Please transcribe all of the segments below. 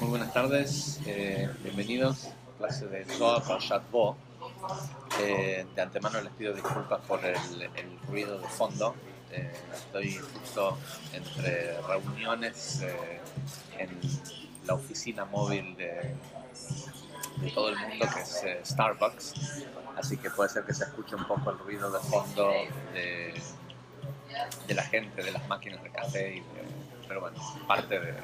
Muy buenas tardes, bienvenidos a clase de Zohar Parshat Bo. De antemano les pido disculpas por el ruido de fondo. Estoy justo entre reuniones en la oficina móvil de todo el mundo, que es Starbucks, así que puede ser que se escuche un poco el ruido de fondo de la gente, de las máquinas de café, pero bueno, parte de...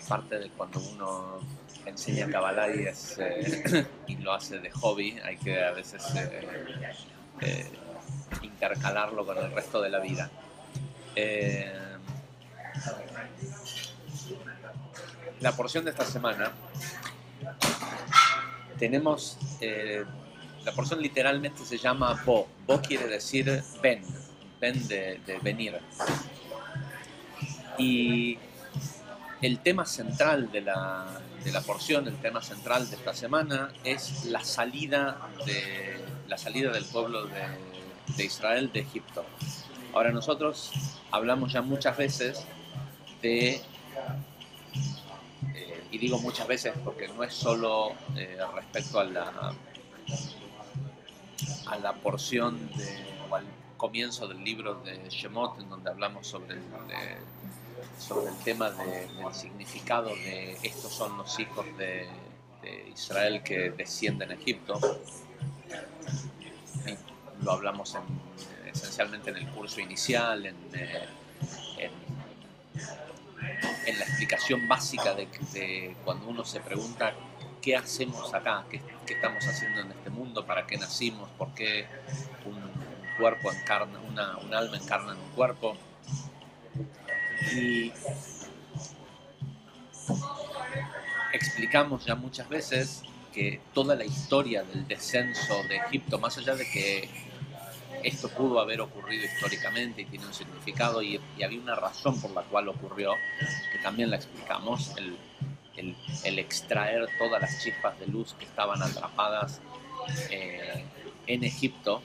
parte de cuando uno enseña Kabbalah y lo hace de hobby, hay que a veces intercalarlo con el resto de la vida. La porción de esta semana tenemos, la porción literalmente se llama Bo. Bo quiere decir ven de venir. Y el tema central de la porción, el tema central de esta semana es la salida del pueblo de Israel de Egipto. Ahora nosotros hablamos ya muchas veces de, y digo muchas veces porque no es solo respecto a la porción o al comienzo del libro de Shemot, en donde hablamos sobre el tema del significado de estos son los hijos de Israel que descienden a Egipto. Y lo hablamos esencialmente en el curso inicial, en la explicación básica de cuando uno se pregunta qué hacemos acá, qué estamos haciendo en este mundo, para qué nacimos, por qué un cuerpo encarna, un alma encarna en un cuerpo. Y explicamos ya muchas veces que toda la historia del descenso de Egipto, más allá de que esto pudo haber ocurrido históricamente y tiene un significado y había una razón por la cual ocurrió, que también la explicamos, el extraer todas las chispas de luz que estaban atrapadas en Egipto.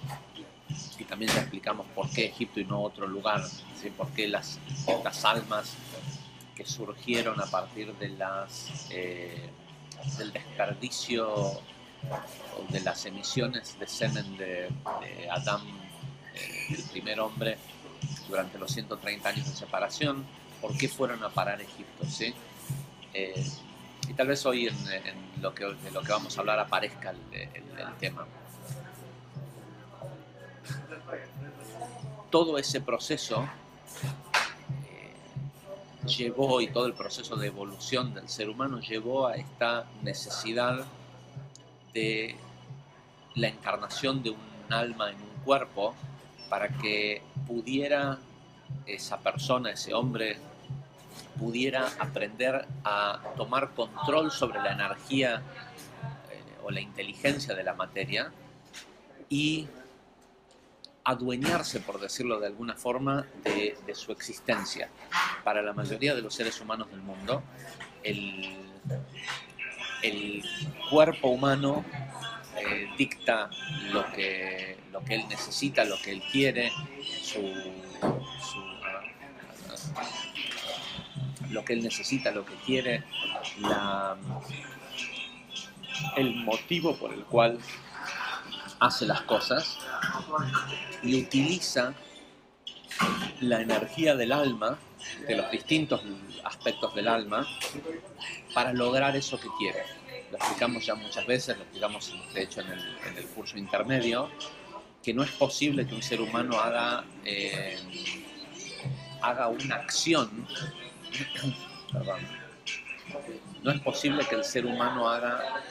Y también ya explicamos por qué Egipto y no otro lugar, ¿sí? Por qué las almas que surgieron a partir de del desperdicio de las emisiones de semen de Adán, el primer hombre, durante los 130 años de separación, ¿por qué fueron a parar a Egipto? ¿Sí? Y tal vez hoy de lo que vamos a hablar aparezca el tema. Todo ese proceso llevó, y todo el proceso de evolución del ser humano llevó a esta necesidad de la encarnación de un alma en un cuerpo para que pudiera esa persona, ese hombre, pudiera aprender a tomar control sobre la energía o la inteligencia de la materia y adueñarse, por decirlo de alguna forma, de su existencia. Para la mayoría de los seres humanos del mundo, el cuerpo humano dicta lo que él necesita, lo que él quiere, lo que él necesita, lo que quiere, el motivo por el cual hace las cosas, y utiliza la energía del alma, de los distintos aspectos del alma, para lograr eso que quiere. Lo explicamos ya muchas veces, lo explicamos de hecho en el curso intermedio, que no es posible que un ser humano haga una acción, perdón, no es posible que el ser humano haga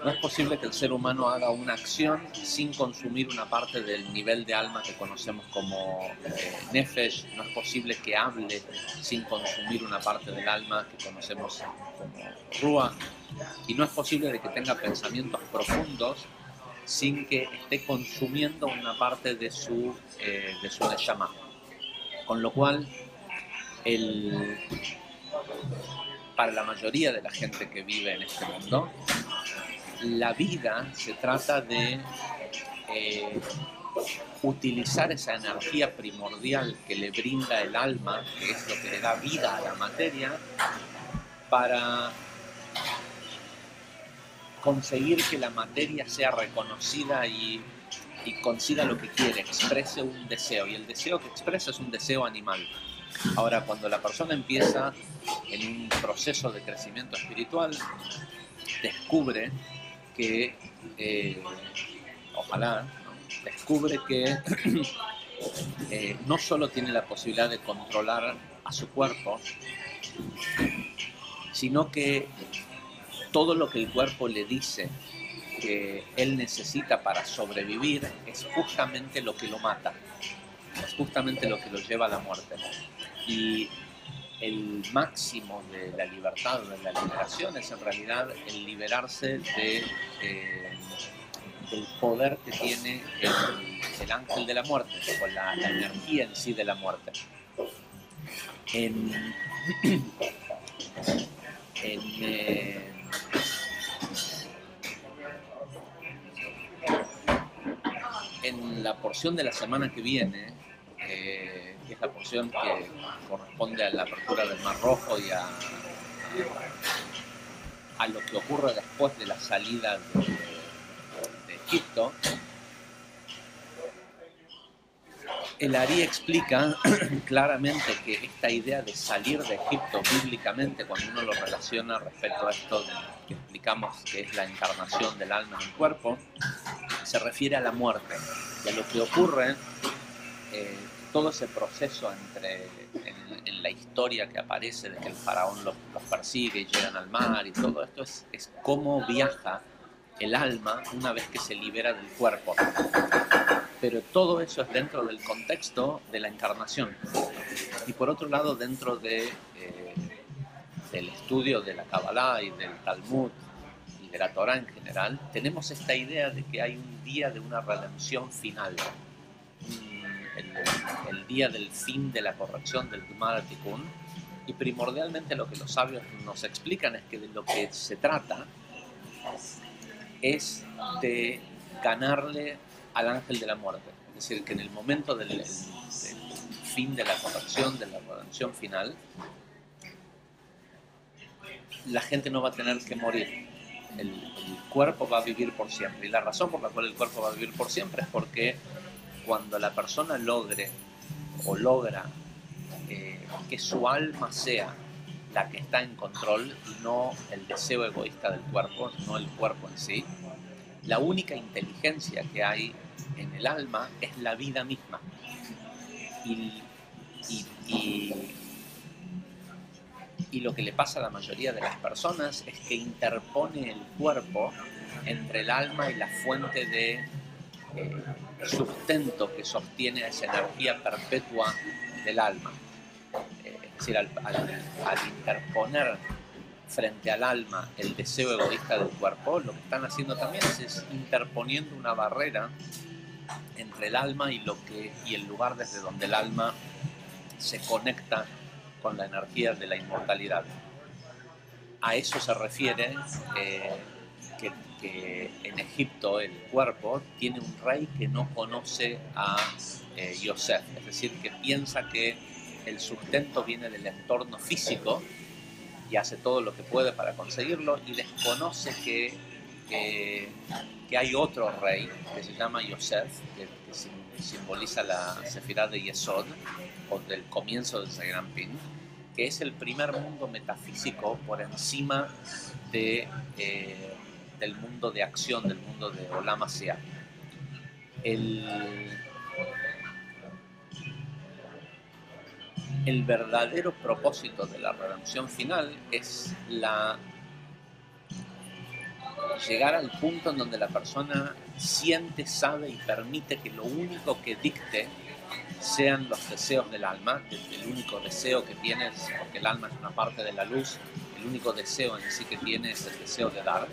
no es posible que el ser humano haga una acción sin consumir una parte del nivel de alma que conocemos como Nefesh. No es posible que hable sin consumir una parte del alma que conocemos como Ruach. Y no es posible de que tenga pensamientos profundos sin que esté consumiendo una parte de su Neshama. Con lo cual, para la mayoría de la gente que vive en este mundo, la vida se trata de utilizar esa energía primordial que le brinda el alma, que es lo que le da vida a la materia, para conseguir que la materia sea reconocida y consiga lo que quiere, exprese un deseo. Y el deseo que expresa es un deseo animal. Ahora, cuando la persona empieza en un proceso de crecimiento espiritual, descubre que, ojalá, ¿no? Descubre que no solo tiene la posibilidad de controlar a su cuerpo, sino que todo lo que el cuerpo le dice que él necesita para sobrevivir es justamente lo que lo mata, es justamente lo que lo lleva a la muerte. Y el máximo de la libertad o de la liberación es en realidad el liberarse del poder que tiene el ángel de la muerte, o la energía en sí de la muerte. En la porción de la semana que viene, que es la porción que corresponde a la apertura del Mar Rojo y a lo que ocurre después de la salida de Egipto, el Ari explica claramente que esta idea de salir de Egipto bíblicamente, cuando uno lo relaciona respecto a esto que explicamos que es la encarnación del alma en el cuerpo, se refiere a la muerte y a lo que ocurre, todo ese proceso en la historia que aparece de que el faraón los persigue y llegan al mar y todo esto es cómo viaja el alma una vez que se libera del cuerpo. Pero todo eso es dentro del contexto de la encarnación. Y por otro lado, dentro del estudio de la Kabbalah y del Talmud y de la Torah en general, tenemos esta idea de que hay un día de una redención final. El día del fin de la corrección del Gemara Tikkun. Y primordialmente lo que los sabios nos explican es que de lo que se trata es de ganarle al ángel de la muerte. Es decir, que en el momento del fin de la corrección, de la redención final, la gente no va a tener que morir. El cuerpo va a vivir por siempre. Y la razón por la cual el cuerpo va a vivir por siempre es porque cuando la persona logra que su alma sea la que está en control y no el deseo egoísta del cuerpo, no el cuerpo en sí, la única inteligencia que hay en el alma es la vida misma. Y lo que le pasa a la mayoría de las personas es que interpone el cuerpo entre el alma y la fuente de sustento que sostiene a esa energía perpetua del alma. Es decir, al interponer frente al alma el deseo egoísta del cuerpo, lo que están haciendo también es interponiendo una barrera entre el alma y el lugar desde donde el alma se conecta con la energía de la inmortalidad. A eso se refiere que en Egipto el cuerpo tiene un rey que no conoce a Yosef, es decir, que piensa que el sustento viene del entorno físico y hace todo lo que puede para conseguirlo y desconoce que hay otro rey que se llama Yosef, que simboliza la sefirá de Yesod, o del comienzo del Seiranpin, que es el primer mundo metafísico por encima del mundo de acción, del mundo de Olam Asiá. El verdadero propósito de la redención final es llegar al punto en donde la persona siente, sabe y permite que lo único que dicte sean los deseos del alma. El único deseo que tiene, porque el alma es una parte de la luz, el único deseo en sí que tiene es el deseo de dar.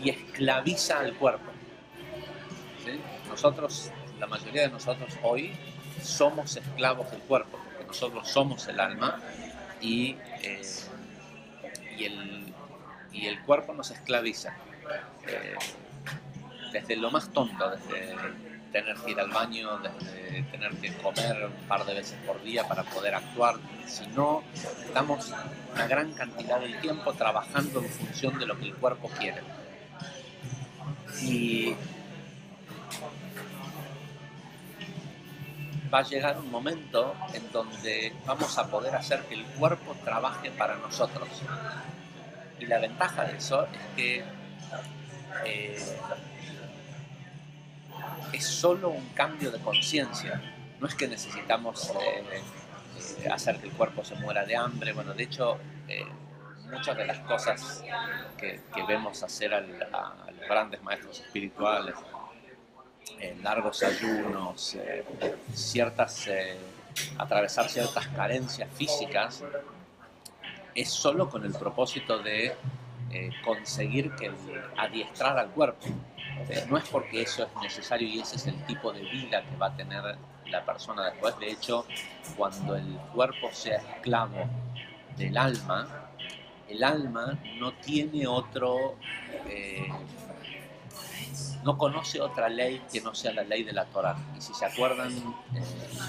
Y esclaviza al cuerpo. ¿Sí? La mayoría de nosotros hoy somos esclavos del cuerpo, porque nosotros somos el alma y, y el cuerpo nos esclaviza. Desde lo más tonto, desde tener que ir al baño, desde tener que comer un par de veces por día para poder actuar. Si no, estamos una gran cantidad del tiempo trabajando en función de lo que el cuerpo quiere. Y va a llegar un momento en donde vamos a poder hacer que el cuerpo trabaje para nosotros. Y la ventaja de eso es que es solo un cambio de conciencia. No es que necesitamos hacer que el cuerpo se muera de hambre. Bueno, de hecho, muchas de las cosas que vemos hacer a los grandes maestros espirituales, largos ayunos, atravesar ciertas carencias físicas, es solo con el propósito de conseguir adiestrar al cuerpo. No es porque eso es necesario y ese es el tipo de vida que va a tener la persona después. De hecho, cuando el cuerpo sea esclavo del alma, el alma no tiene no conoce otra ley que no sea la ley de la Torá. Y si se acuerdan, lo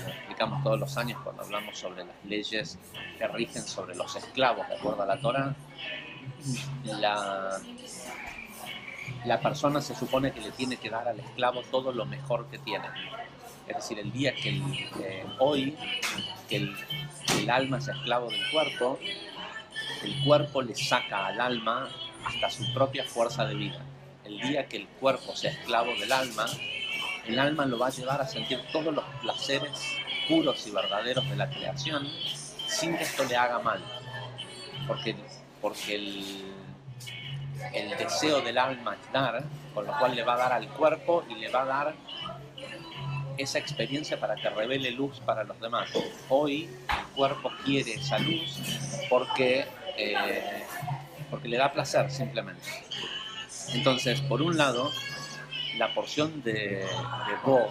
explicamos todos los años cuando hablamos sobre las leyes que rigen sobre los esclavos de acuerdo a la Torá, la persona se supone que le tiene que dar al esclavo todo lo mejor que tiene. Es decir, el día que el alma es esclavo del cuerpo, el cuerpo le saca al alma hasta su propia fuerza de vida. El día que el cuerpo sea esclavo del alma, el alma lo va a llevar a sentir todos los placeres puros y verdaderos de la creación sin que esto le haga mal. Porque el deseo del alma es dar, con lo cual le va a dar al cuerpo y le va a dar esa experiencia para que revele luz para los demás. Hoy el cuerpo quiere esa luz porque le da placer simplemente. Entonces, por un lado, la porción de Bo,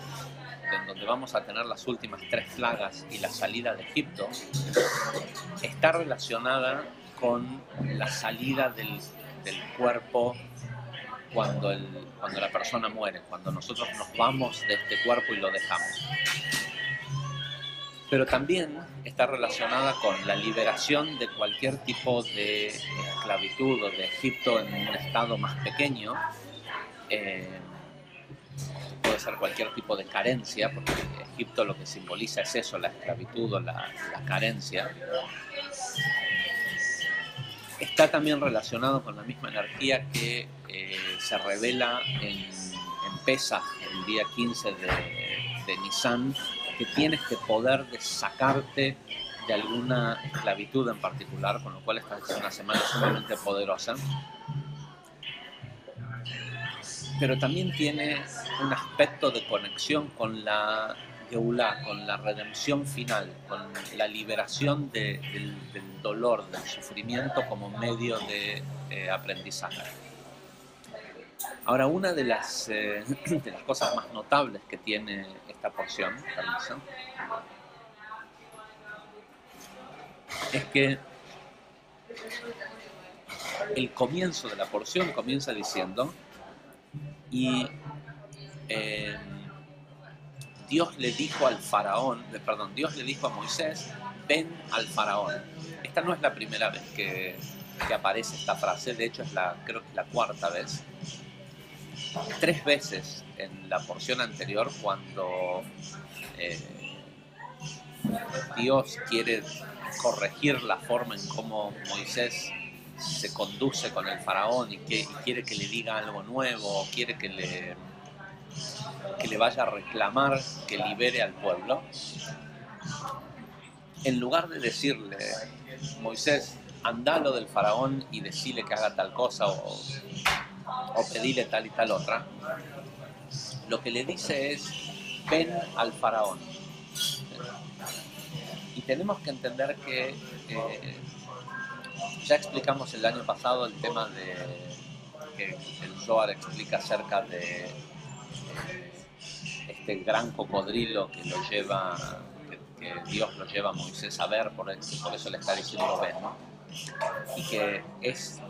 en donde vamos a tener las últimas 3 plagas y la salida de Egipto, está relacionada con la salida del cuerpo cuando la persona muere, cuando nosotros nos vamos de este cuerpo y lo dejamos. Pero también está relacionada con la liberación de cualquier tipo de esclavitud o de Egipto en un estado más pequeño. Puede ser cualquier tipo de carencia, porque Egipto lo que simboliza es eso, la esclavitud o la carencia. Está también relacionado con la misma energía que se revela en Pesaj, el día 15 de Nisan, que tienes que poder de sacarte de alguna esclavitud en particular, con lo cual esta es una semana sumamente poderosa. Pero también tiene un aspecto de conexión con la Geulá, con la redención final, con la liberación del dolor, del sufrimiento como medio de aprendizaje. Ahora, una de las cosas más notables que tiene esta porción, permiso, es que el comienzo de la porción comienza diciendo Dios le dijo a Moisés, ven al faraón. Esta no es la primera vez que aparece esta frase, de hecho creo que es la 4ª vez. 3 veces en la porción anterior, cuando Dios quiere corregir la forma en cómo Moisés se conduce con el faraón y quiere que le diga algo nuevo, quiere que le vaya a reclamar que libere al pueblo, en lugar de decirle, Moisés, andalo del faraón y decile que haga tal cosa o pedirle tal y tal otra, lo que le dice es, ven al faraón. Y tenemos que entender que ya explicamos el año pasado el tema que el Zohar explica acerca de este gran cocodrilo que lo lleva, que Dios lo lleva a Moisés a ver, por eso le está diciendo ven, ¿no? Y que es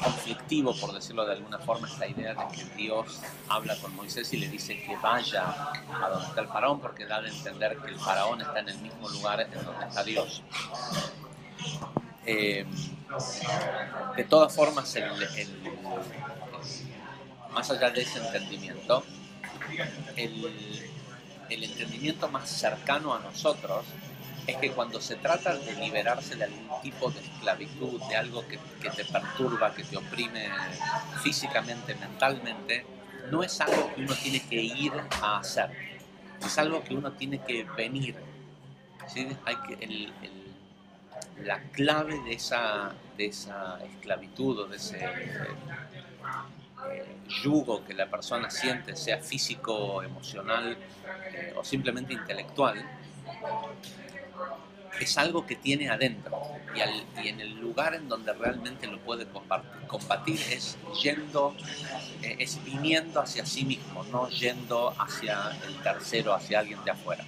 conflictivo, por decirlo de alguna forma, esta idea de que Dios habla con Moisés y le dice que vaya a donde está el faraón, porque da de entender que el faraón está en el mismo lugar en donde está Dios. De todas formas, más allá de ese entendimiento, el entendimiento más cercano a nosotros es que cuando se trata de liberarse de algún tipo de esclavitud, de algo que te perturba, que te oprime físicamente, mentalmente, no es algo que uno tiene que ir a hacer, es algo que uno tiene que venir, ¿sí? La clave de esa esclavitud o de ese yugo que la persona siente, sea físico, emocional o simplemente intelectual, es algo que tiene adentro, y en el lugar en donde realmente lo puede combatir es es viniendo hacia sí mismo, no yendo hacia el tercero, hacia alguien de afuera.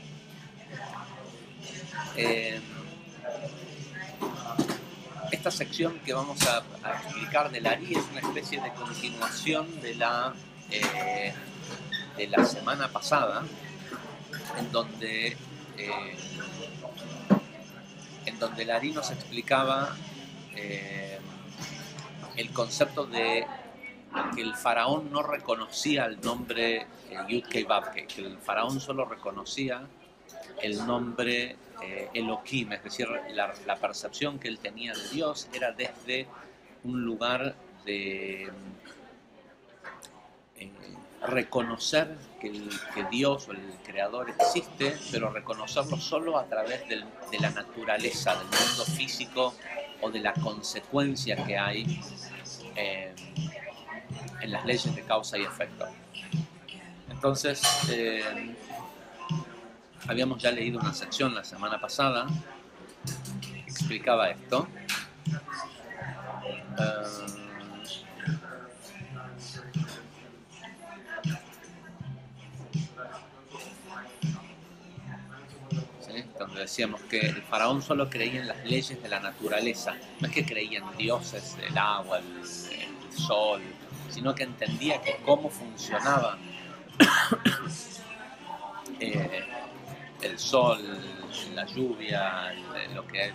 Esta sección que vamos a explicar del Ari es una especie de continuación de la semana pasada, en donde el Ari nos explicaba el concepto de que el faraón no reconocía el nombre Yud-Kei Vav-Kei, que el faraón solo reconocía el nombre Elohim, es decir, la percepción que él tenía de Dios era desde un lugar de reconocer que Dios o el Creador existe, pero reconocerlo solo a través de la naturaleza, del mundo físico o de la consecuencia que hay en las leyes de causa y efecto. Entonces, habíamos ya leído una sección la semana pasada que explicaba esto. ¿Sí? Donde decíamos que el faraón solo creía en las leyes de la naturaleza, no es que creía en dioses, el agua, el sol, sino que entendía que cómo funcionaba el sol, la lluvia, lo que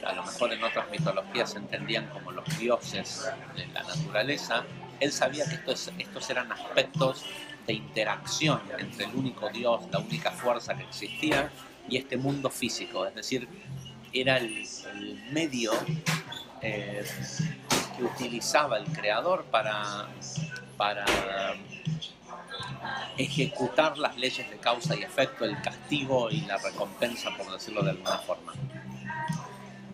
a lo mejor en otras mitologías se entendían como los dioses de la naturaleza. Él sabía que estos eran aspectos de interacción entre el único Dios, la única fuerza que existía, y este mundo físico, es decir, era el medio que utilizaba el Creador para ejecutar las leyes de causa y efecto, el castigo y la recompensa, por decirlo de alguna forma.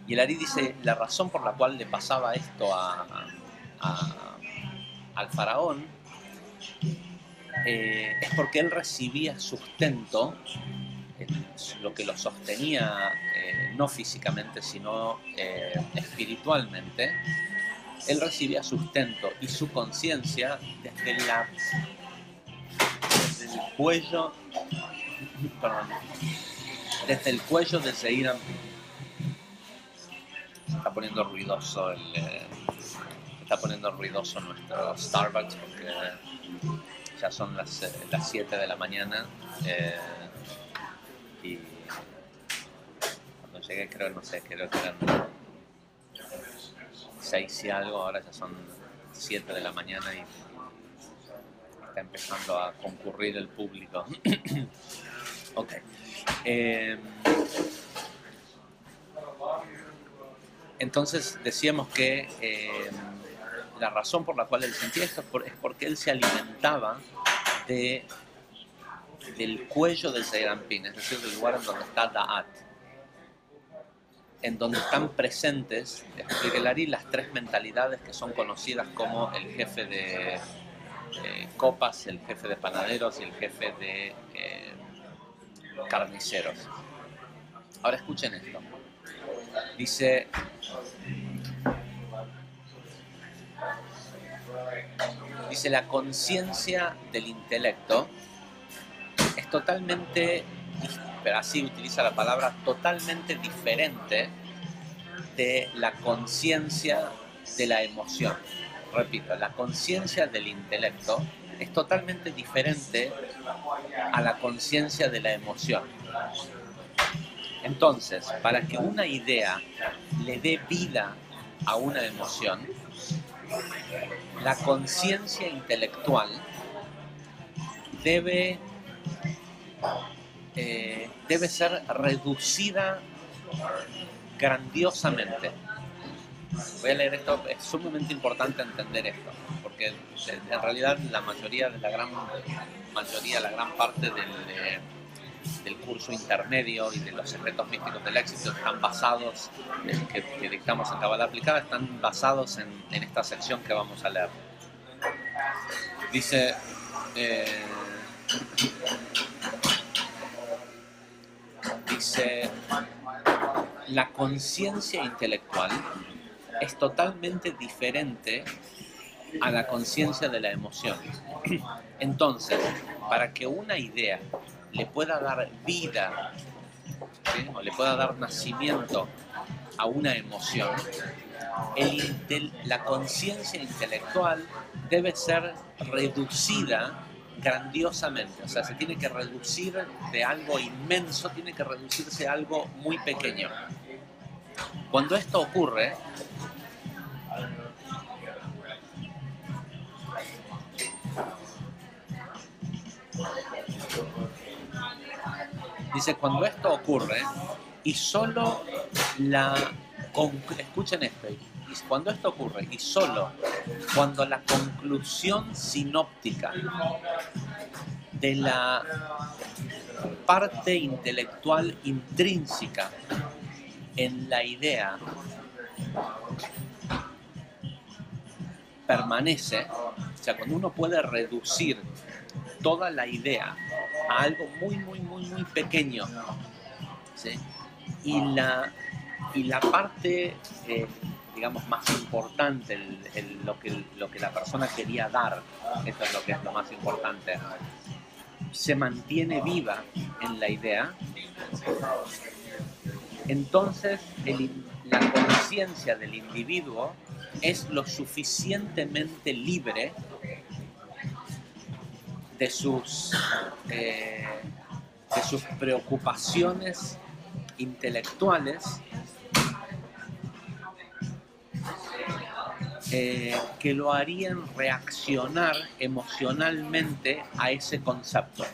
Y el Ari dice, la razón por la cual le pasaba esto al faraón es porque él recibía sustento, lo que lo sostenía no físicamente sino espiritualmente. Él recibía sustento y su conciencia desde el cuello, desde el cuello de Zeir Anpin. Se está poniendo ruidoso nuestro Starbucks porque ya son las 7 de la mañana y cuando llegué creo que eran 6 y algo, ahora ya son 7 de la mañana y está empezando a concurrir el público. Ok. Entonces decíamos que la razón por la cual él sentía esto es porque él se alimentaba del cuello del Zeir Anpin, es decir, del lugar en donde está Da'at, en donde están presentes, explica el Ari, las 3 mentalidades que son conocidas como el jefe de copas, el jefe de panaderos y el jefe de carniceros. Ahora escuchen esto. Dice, la conciencia del intelecto es totalmente pero así utiliza la palabra, totalmente diferente de la conciencia de la emoción. Repito, la conciencia del intelecto es totalmente diferente a la conciencia de la emoción. Entonces, para que una idea le dé vida a una emoción, la conciencia intelectual debe ser reducida grandiosamente. Voy a leer esto, es sumamente importante entender esto, porque en realidad la gran parte del curso intermedio y de los secretos místicos del éxito están basados, que dictamos en Kabbalah aplicada, están basados en esta sección que vamos a leer. Dice, la conciencia intelectual es totalmente diferente a la conciencia de la emoción. Entonces, para que una idea le pueda dar vida, ¿sí?, o le pueda dar nacimiento a una emoción, la conciencia intelectual debe ser reducida grandiosamente. O sea, se tiene que reducir de algo inmenso, tiene que reducirse a algo muy pequeño. Cuando esto ocurre, dice, cuando esto ocurre y solo escuchen esto, cuando esto ocurre y solo cuando la conclusión sinóptica de la parte intelectual intrínseca en la idea permanece, o sea, cuando uno puede reducir toda la idea a algo muy, muy, muy, muy pequeño, ¿sí?, y la parte, digamos, más importante, lo que la persona quería dar, esto es lo que es lo más importante, se mantiene viva en la idea, entonces la conciencia del individuo es lo suficientemente libre de sus preocupaciones intelectuales que lo harían reaccionar emocionalmente a ese concepto.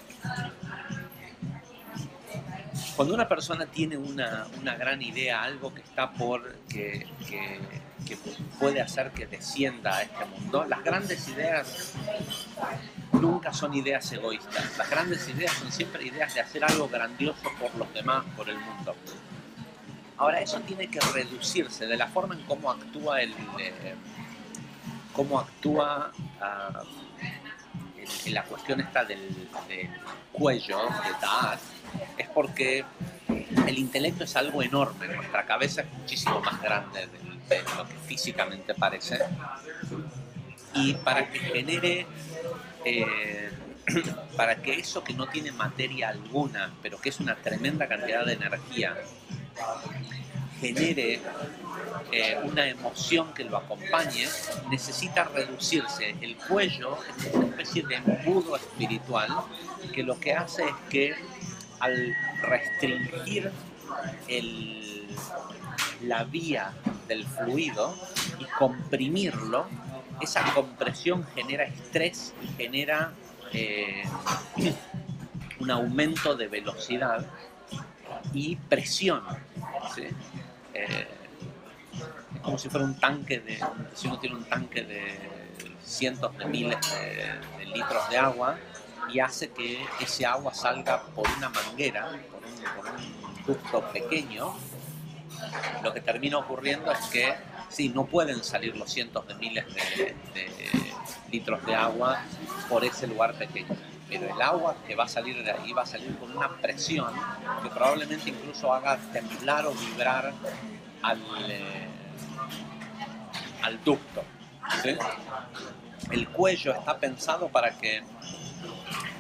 Cuando una persona tiene una gran idea, algo que está que puede hacer que descienda a este mundo, las grandes ideas nunca son ideas egoístas. Las grandes ideas son siempre ideas de hacer algo grandioso por los demás, por el mundo. Ahora, eso tiene que reducirse de la forma en cómo actúa en la cuestión esta del cuello, de Da'at, es porque el intelecto es algo enorme, nuestra cabeza es muchísimo más grande de lo que físicamente parece, y para que genere, para que eso que no tiene materia alguna, pero que es una tremenda cantidad de energía, genere una emoción que lo acompañe, necesita reducirse. El cuello es una especie de embudo espiritual que lo que hace es que al restringir la vía del fluido y comprimirlo, esa compresión genera estrés y genera un aumento de velocidad y presión, ¿sí? Es como si fuera un tanque si uno tiene un tanque de cientos de miles de litros de agua y hace que ese agua salga por una manguera, por un ducto pequeño, lo que termina ocurriendo es que sí, no pueden salir los cientos de miles de litros de agua por ese lugar pequeño, pero el agua que va a salir de ahí va a salir con una presión que probablemente incluso haga temblar o vibrar al ducto, ¿sí? El cuello está pensado para que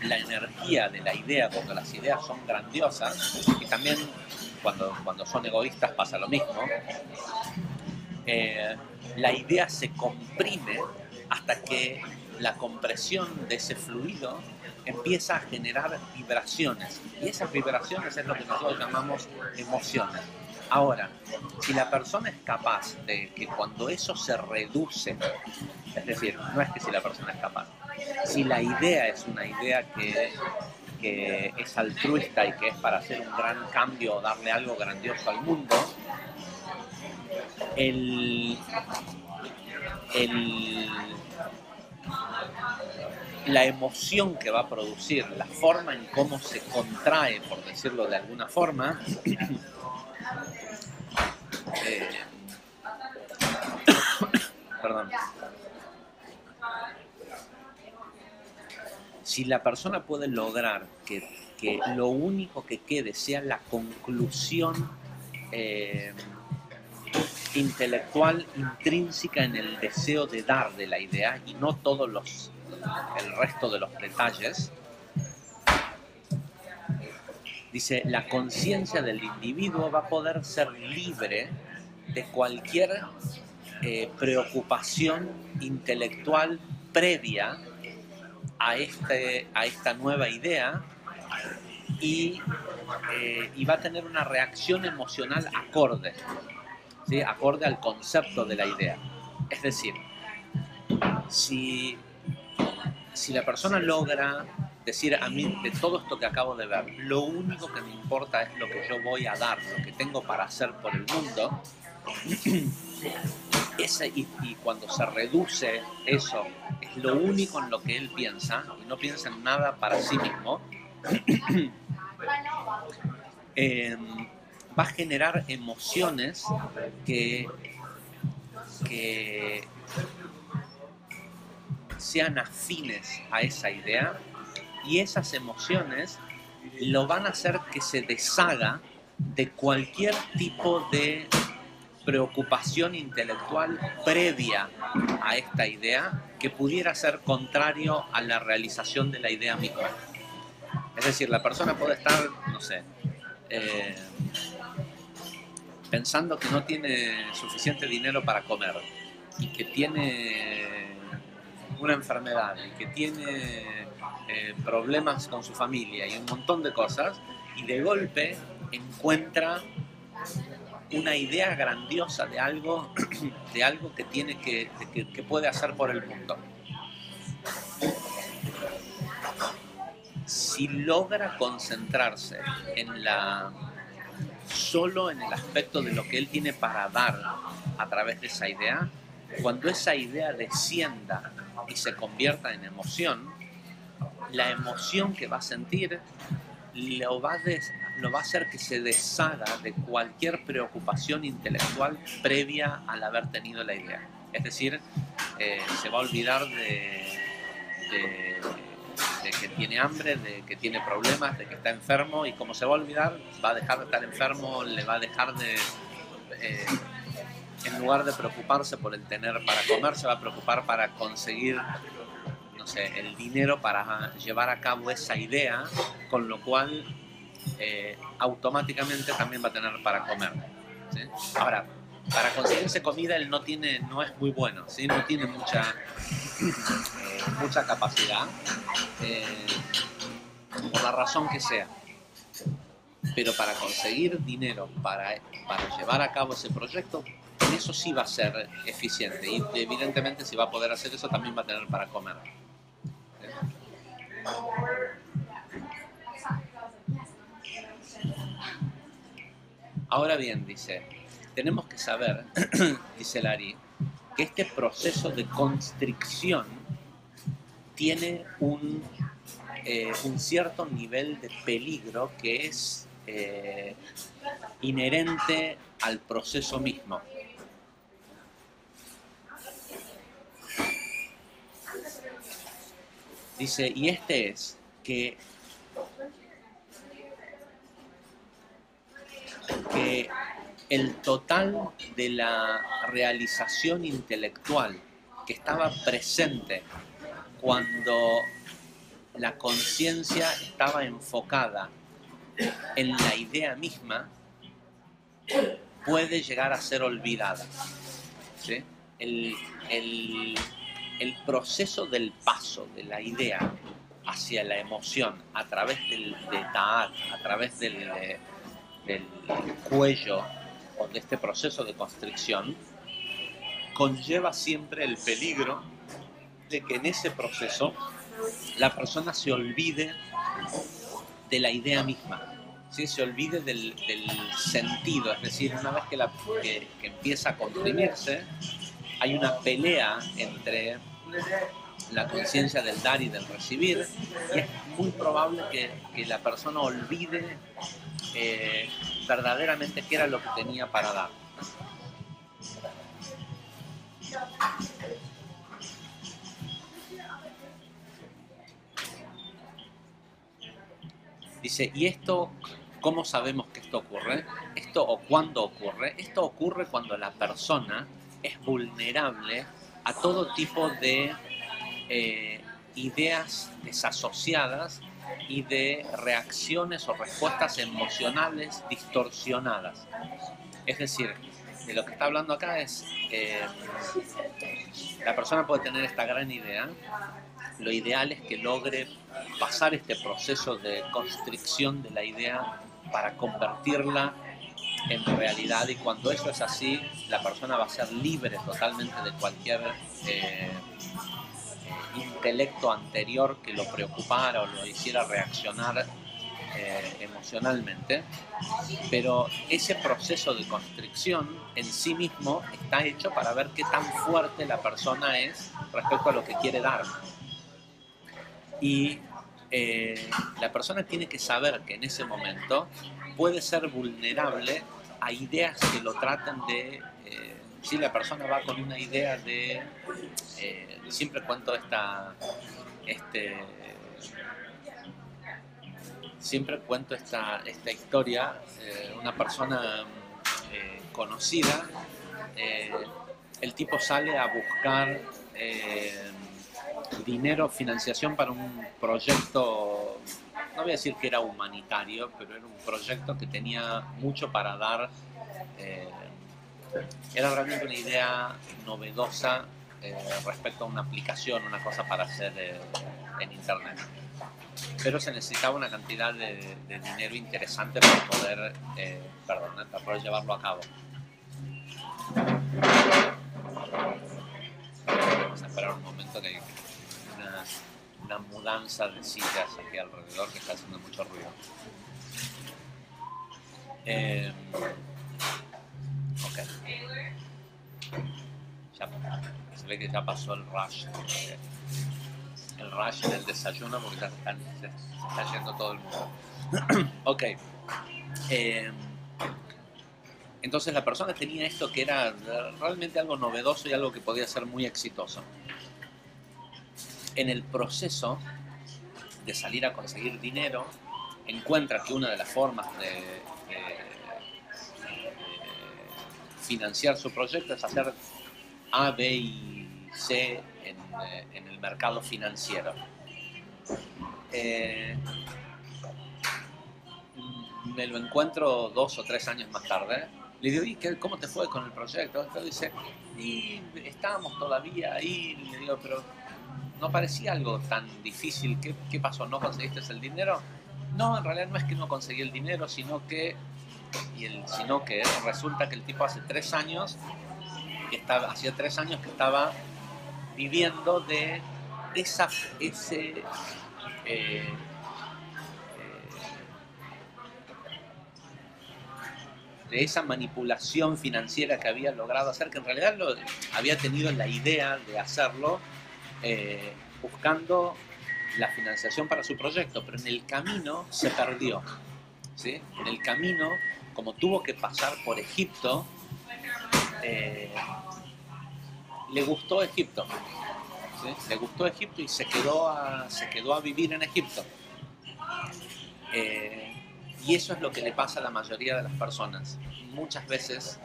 la energía de la idea cuando las ideas son grandiosas, y también cuando son egoístas pasa lo mismo, la idea se comprime hasta que la compresión de ese fluido empieza a generar vibraciones, y esas vibraciones es lo que nosotros llamamos emociones. Ahora, si la persona es capaz de que cuando eso se reduce, es decir, no es que si la persona es capaz, si la idea es una idea que es altruista y que es para hacer un gran cambio o darle algo grandioso al mundo, el, el, la emoción que va a producir, la forma en cómo se contrae, por decirlo de alguna forma, perdón, si la persona puede lograr que lo único que quede sea la conclusión intelectual intrínseca en el deseo de dar de la idea y no el resto de los detalles, dice, la conciencia del individuo va a poder ser libre de cualquier preocupación intelectual previa a esta nueva idea, y va a tener una reacción emocional acorde, ¿sí? Acorde al concepto de la idea. Es decir, si la persona logra decir, a mí, de todo esto que acabo de ver, lo único que me importa es lo que yo voy a dar, lo que tengo para hacer por el mundo, y cuando se reduce eso, es lo único en lo que él piensa, y no piensa en nada para sí mismo, va a generar emociones que sean afines a esa idea, y esas emociones lo van a hacer que se deshaga de cualquier tipo de preocupación intelectual previa a esta idea que pudiera ser contrario a la realización de la idea misma. Es decir, la persona puede estar, no sé, pensando que no tiene suficiente dinero para comer, y que tiene una enfermedad, y que tiene problemas con su familia y un montón de cosas, y de golpe encuentra una idea grandiosa de algo que tiene que puede hacer por el mundo. Si logra concentrarse solo en el aspecto de lo que él tiene para dar a través de esa idea, cuando esa idea descienda y se convierta en emoción, la emoción que va a sentir lo va a hacer que se deshaga de cualquier preocupación intelectual previa al haber tenido la idea. Es decir, se va a olvidar de que tiene hambre, de que tiene problemas, de que está enfermo, y como se va a olvidar, va a dejar de estar enfermo, le va a dejar de... en lugar de preocuparse por el tener para comer, se va a preocupar para conseguir, no sé, el dinero para llevar a cabo esa idea, con lo cual automáticamente también va a tener para comer, ¿sí? Ahora, para conseguirse comida él no es muy bueno, ¿sí? No tiene mucha capacidad, por la razón que sea, pero para conseguir dinero para llevar a cabo ese proyecto, en eso sí va a ser eficiente, y evidentemente si va a poder hacer eso también va a tener para comer. Ahora bien, dice, tenemos que saber, dice Lari, que este proceso de constricción tiene un cierto nivel de peligro que es inherente al proceso mismo. Dice, y este es que el total de la realización intelectual que estaba presente cuando la conciencia estaba enfocada en la idea misma, puede llegar a ser olvidada, ¿sí? El, el, el proceso del paso de la idea hacia la emoción a través de Ta'at, a través del cuello o de este proceso de constricción, conlleva siempre el peligro de que en ese proceso la persona se olvide de la idea misma, ¿sí? Se olvide del sentido, es decir, una vez que empieza a comprimirse, hay una pelea entre la conciencia del dar y del recibir, y es muy probable que la persona olvide verdaderamente qué era lo que tenía para dar. Dice, ¿y esto cómo sabemos que esto ocurre? ¿Esto o cuándo ocurre? Esto ocurre cuando la persona es vulnerable a todo tipo de ideas desasociadas y de reacciones o respuestas emocionales distorsionadas. Es decir, de lo que está hablando acá es, la persona puede tener esta gran idea, lo ideal es que logre pasar este proceso de constricción de la idea para convertirla en realidad, y cuando eso es así, la persona va a ser libre totalmente de cualquier intelecto anterior que lo preocupara o lo hiciera reaccionar emocionalmente, pero ese proceso de constricción en sí mismo está hecho para ver qué tan fuerte la persona es respecto a lo que quiere dar. Y la persona tiene que saber que en ese momento puede ser vulnerable a ideas que lo traten de... si la persona va con una idea de... siempre cuento siempre cuento esta historia. Una persona conocida, el tipo sale a buscar dinero, financiación para un proyecto, no voy a decir que era humanitario, pero era un proyecto que tenía mucho para dar. Era realmente una idea novedosa respecto a una aplicación, una cosa para hacer en internet. Pero se necesitaba una cantidad de dinero interesante para poder, para poder llevarlo a cabo. Vamos a esperar un momento que hay una mudanza de sillas aquí alrededor que está haciendo mucho ruido. Ok. Se ve que ya pasó el rush. El rush del desayuno porque ya se está yendo todo el mundo. Ok. Entonces la persona tenía esto que era realmente algo novedoso y algo que podía ser muy exitoso. En el proceso de salir a conseguir dinero, encuentra que una de las formas de financiar su proyecto es hacer A, B y C en el mercado financiero. Me lo encuentro 2 o 3 años más tarde. Le digo, ¿y cómo te fue con el proyecto? Esto dice, y estábamos todavía ahí. Le digo, pero no parecía algo tan difícil. ¿Qué pasó? ¿No conseguiste el dinero? No, en realidad no es que no conseguí el dinero, sino que resulta que el tipo hace 3 años, hacía 3 años que estaba viviendo de de esa manipulación financiera que había logrado hacer, que en realidad había tenido la idea de hacerlo buscando la financiación para su proyecto, pero en el camino se perdió, ¿sí? En el camino, como tuvo que pasar por Egipto, le gustó Egipto, ¿sí? Le gustó Egipto y se quedó a vivir en Egipto. Y eso es lo que le pasa a la mayoría de las personas. Muchas veces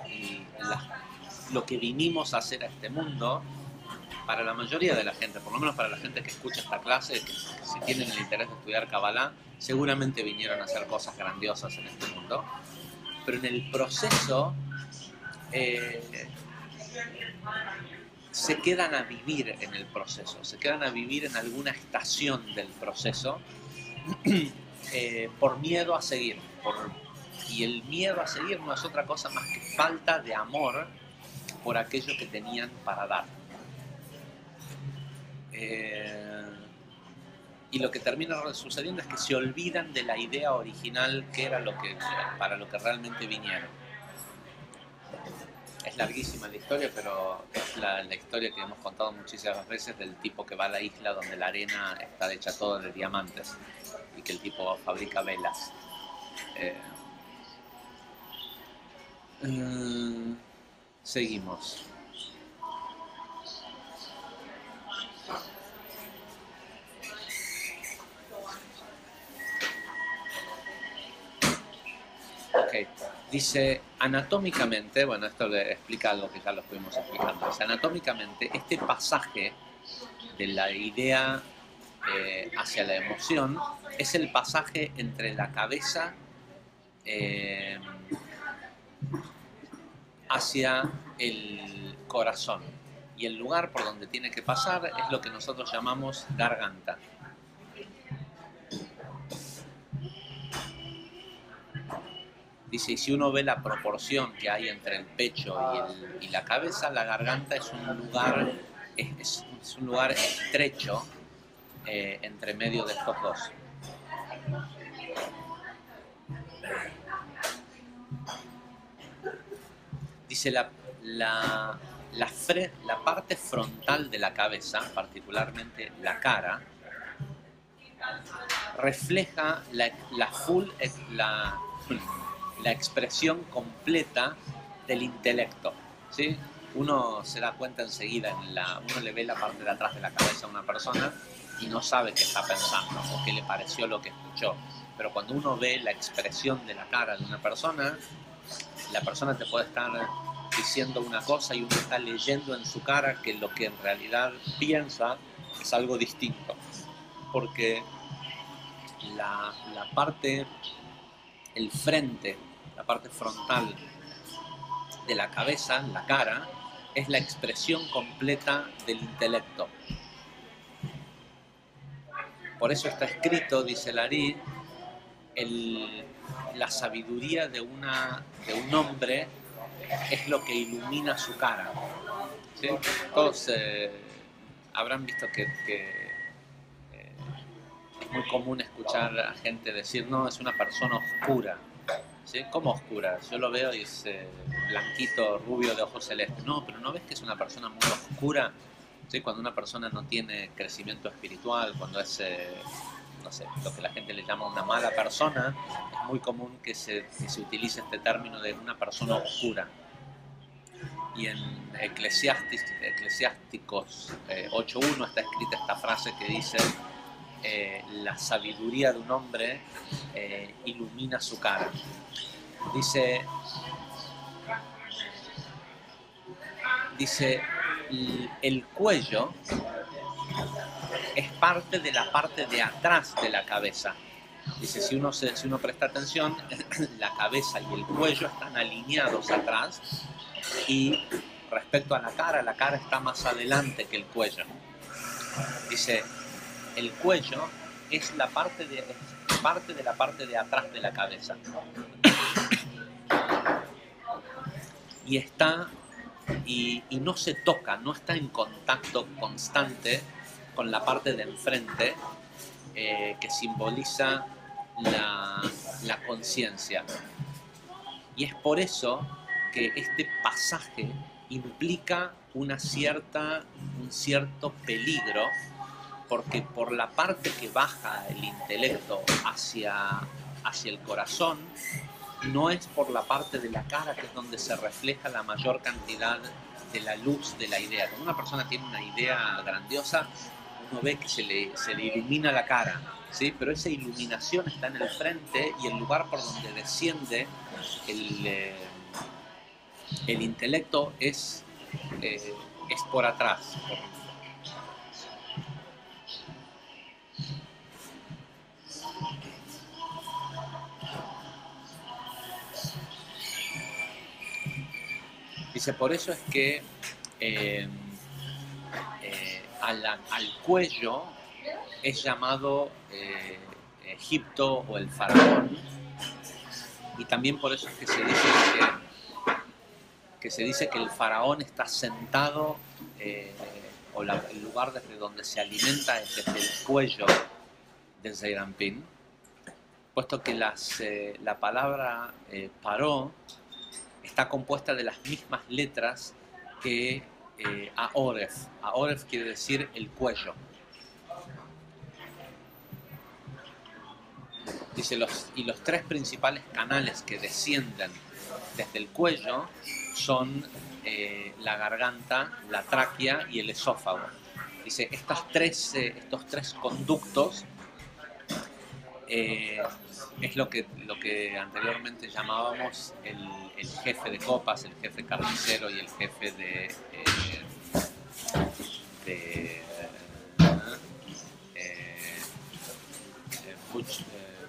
lo que vinimos a hacer a este mundo para la mayoría de la gente, por lo menos para la gente que escucha esta clase, que si tienen el interés de estudiar Kabbalah, seguramente vinieron a hacer cosas grandiosas en este mundo. Pero en el proceso se quedan a vivir en el proceso, se quedan a vivir en alguna estación del proceso por miedo a seguir. Y el miedo a seguir no es otra cosa más que falta de amor por aquello que tenían para dar. Y lo que termina sucediendo es que se olvidan de la idea original que era para lo que realmente vinieron. Es larguísima la historia, pero es la historia que hemos contado muchísimas veces del tipo que va a la isla donde la arena está hecha toda de diamantes y que el tipo fabrica velas. Seguimos. Ok, dice anatómicamente, bueno, esto le explica algo que ya lo estuvimos explicando. Dice, anatómicamente, este pasaje de la idea hacia la emoción es el pasaje entre la cabeza hacia el corazón. Y el lugar por donde tiene que pasar es lo que nosotros llamamos garganta. Dice, y si uno ve la proporción que hay entre el pecho y la cabeza, la garganta es un lugar estrecho entre medio de estos dos. Dice, la parte frontal de la cabeza, particularmente la cara, refleja la expresión completa del intelecto, ¿sí? Uno se da cuenta enseguida, uno le ve la parte de atrás de la cabeza a una persona y no sabe qué está pensando o qué le pareció lo que escuchó. Pero cuando uno ve la expresión de la cara de una persona, la persona te puede estar diciendo una cosa y uno está leyendo en su cara que lo que en realidad piensa es algo distinto. Porque la parte, el frente, la parte frontal de la cabeza, la cara, es la expresión completa del intelecto. Por eso está escrito, dice Larí, la sabiduría de un hombre es lo que ilumina su cara. ¿Sí? Todos habrán visto que es muy común escuchar a gente decir, no, es una persona oscura. ¿Sí? ¿Cómo oscura? Yo lo veo y es blanquito, rubio, de ojos celestes. No, pero ¿no ves que es una persona muy oscura? ¿Sí? Cuando una persona no tiene crecimiento espiritual, cuando es, no sé, lo que la gente le llama una mala persona, es muy común que se utilice este término de una persona oscura. Y en Eclesiásticos 8.1 está escrita esta frase que dice, la sabiduría de un hombre ilumina su cara. Dice, el cuello es parte de la parte de atrás de la cabeza. Dice, si uno presta atención, la cabeza y el cuello están alineados atrás y respecto a la cara está más adelante que el cuello. Dice, el cuello es parte de la parte de atrás de la cabeza. Y no se toca, no está en contacto constante con la parte de enfrente que simboliza la conciencia. Y es por eso que este pasaje implica un cierto peligro, porque por la parte que baja el intelecto hacia el corazón, no es por la parte de la cara que es donde se refleja la mayor cantidad de la luz de la idea. Cuando una persona tiene una idea grandiosa, uno ve que se le ilumina la cara, ¿sí? Pero esa iluminación está en el frente y el lugar por donde desciende el intelecto es por atrás, Dice, por eso es que al cuello es llamado Egipto o el faraón, y también por eso es que se dice que el faraón está sentado, el lugar desde donde se alimenta es desde el cuello del Zeirampin, puesto que la palabra paró está compuesta de las mismas letras que Aoref. Aoref quiere decir el cuello. Dice, los tres principales canales que descienden desde el cuello son la garganta, la tráquea y el esófago. Dice, estos tres conductos es lo que anteriormente llamábamos el jefe de copas, el jefe carnicero y el jefe de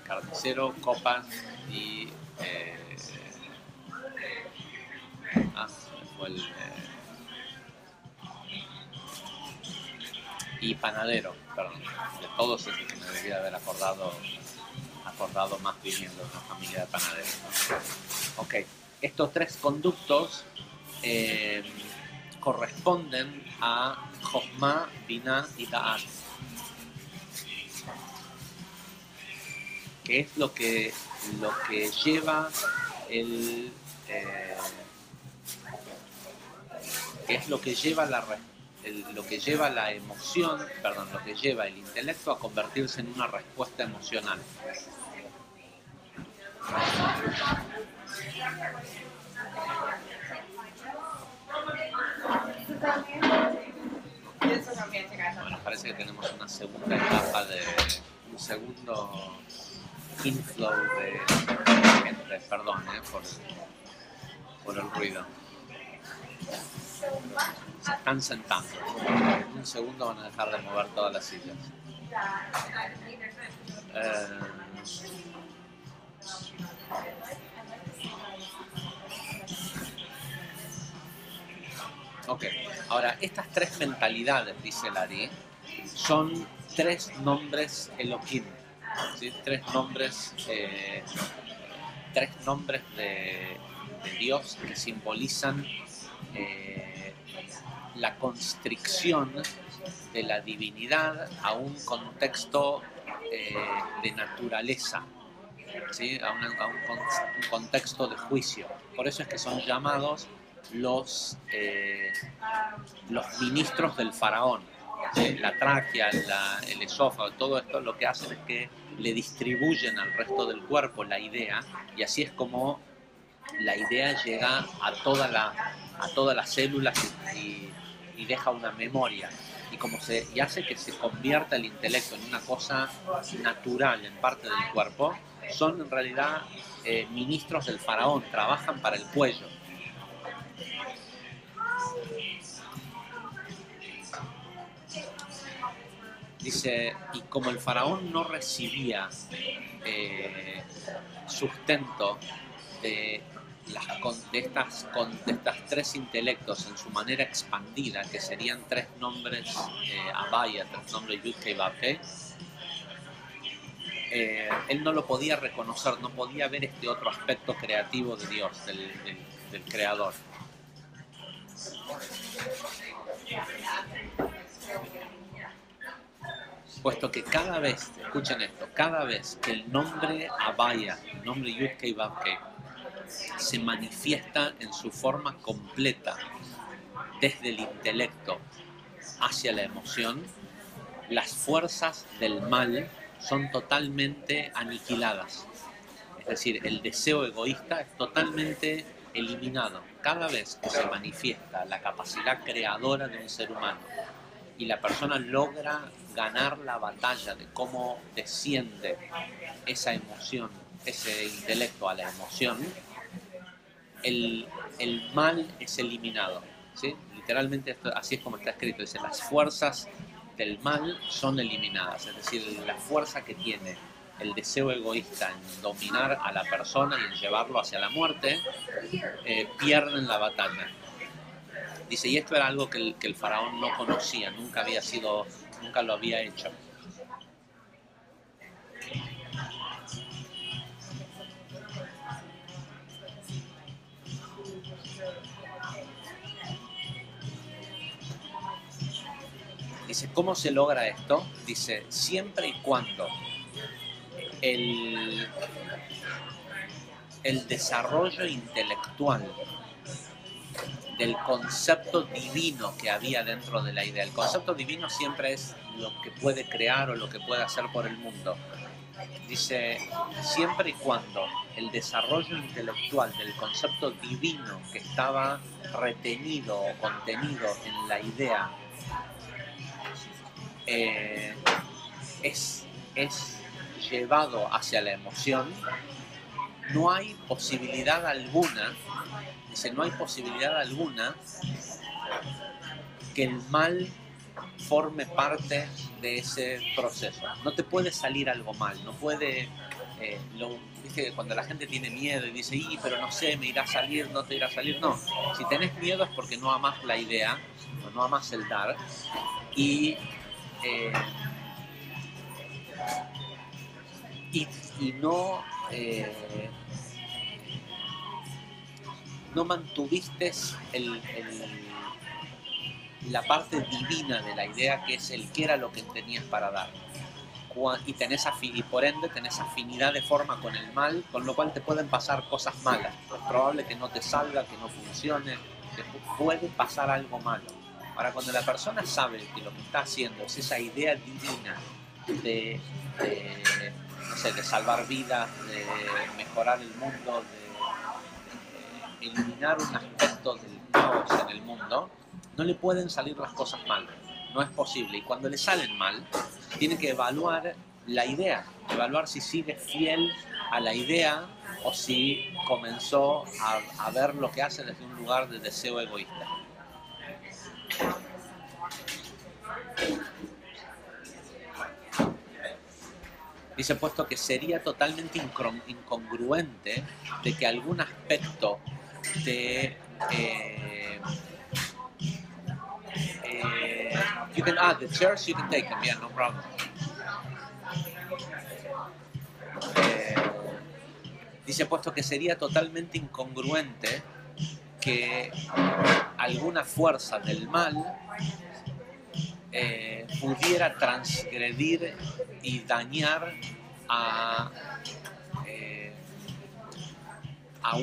carnicero, copas y y panadero, perdón. De todos es el que me debería haber acordado más viniendo de una familia de panaderos, ¿no? Ok, estos tres conductos corresponden a Jochma, Binah y Da'at, que es lo que lleva la emoción, perdón, lo que lleva el intelecto a convertirse en una respuesta emocional. Bueno, parece que tenemos una segunda etapa un segundo inflow de gente, perdón por el ruido. Se están sentando. En un segundo van a dejar de mover todas las sillas. Ok, ahora estas tres mentalidades, dice Lari, son tres nombres Elohim, ¿sí? Tres nombres de Dios que simbolizan la constricción de la divinidad a un contexto de naturaleza, ¿sí? a un contexto de juicio. Por eso es que son llamados los ministros del faraón. La tráquea, el esófago, todo esto lo que hacen es que le distribuyen al resto del cuerpo la idea, y así es como la idea llega a todas las células y deja una memoria, y hace que se convierta el intelecto en una cosa natural en parte del cuerpo. Son en realidad ministros del faraón, trabajan para el cuello. Dice, y como el faraón no recibía sustento de estas tres intelectos en su manera expandida, que serían tres nombres Abaya, tres nombres Yud-Kei Vav-Kei, él no lo podía reconocer, no podía ver este otro aspecto creativo de Dios, del creador. Puesto que cada vez, escuchen esto, cada vez que el nombre Abaya, el nombre Yud-Kei Vav-Kei, se manifiesta en su forma completa desde el intelecto hacia la emoción, las fuerzas del mal son totalmente aniquiladas. Es decir, el deseo egoísta es totalmente eliminado. Cada vez que se manifiesta la capacidad creadora de un ser humano y la persona logra ganar la batalla de cómo desciende esa emoción, ese intelecto a la emoción, el mal es eliminado, ¿sí? Literalmente así es como está escrito, dice, las fuerzas del mal son eliminadas, es decir, la fuerza que tiene el deseo egoísta en dominar a la persona y en llevarlo hacia la muerte, pierden la batalla. Dice, y esto era algo que el faraón no conocía, nunca lo había hecho. Dice, ¿cómo se logra esto? Dice, siempre y cuando el desarrollo intelectual del concepto divino que había dentro de la idea. El concepto divino siempre es lo que puede crear o lo que puede hacer por el mundo. Dice, siempre y cuando el desarrollo intelectual del concepto divino que estaba retenido o contenido en la idea es llevado hacia la emoción, no hay posibilidad alguna, dice, no hay posibilidad alguna que el mal forme parte de ese proceso. No te puede salir algo mal, no puede... ¿viste? Cuando la gente tiene miedo y dice, pero no sé, me irá a salir, no te irá a salir. No, si tenés miedo es porque no amás la idea, o no amás el dar, y no mantuviste la parte divina de la idea, que es el que era lo que tenías para dar. Y por ende tenés afinidad de forma con el mal, con lo cual te pueden pasar cosas malas. Es probable que no te salga, que no funcione, que puede pasar algo malo. Ahora, cuando la persona sabe que lo que está haciendo es esa idea divina de salvar vidas, de mejorar el mundo, de eliminar un aspecto del caos en el mundo, no le pueden salir las cosas mal. No es posible. Y cuando le salen mal, tiene que evaluar la idea, evaluar si sigue fiel a la idea o si comenzó a ver lo que hace desde un lugar de deseo egoísta. Dice, puesto que sería totalmente incongruente de que algún aspecto de the chairs you can take them, yeah, no problem. Dice, puesto que sería totalmente incongruente que alguna fuerza del mal pudiera transgredir y dañar a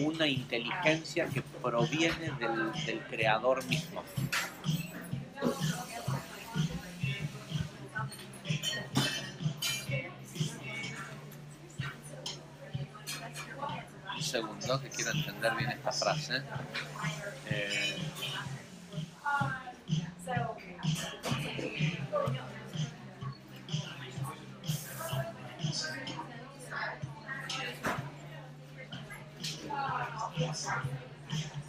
una inteligencia que proviene del creador mismo. Un segundo, que quiero entender bien esta frase.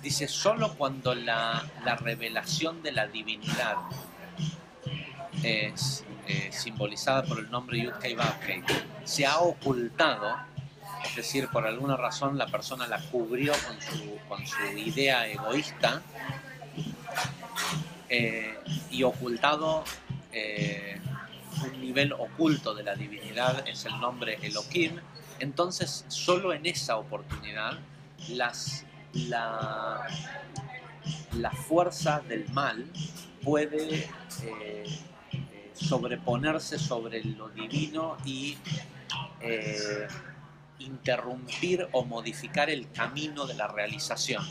Dice, solo cuando la revelación de la divinidad es simbolizada por el nombre Yud-Kei Vav-Kei se ha ocultado, es decir, por alguna razón la persona la cubrió con su idea egoísta, y ocultado un nivel oculto de la divinidad, es el nombre Elohim. Entonces, solo en esa oportunidad la fuerza del mal puede sobreponerse sobre lo divino y interrumpir o modificar el camino de la realización.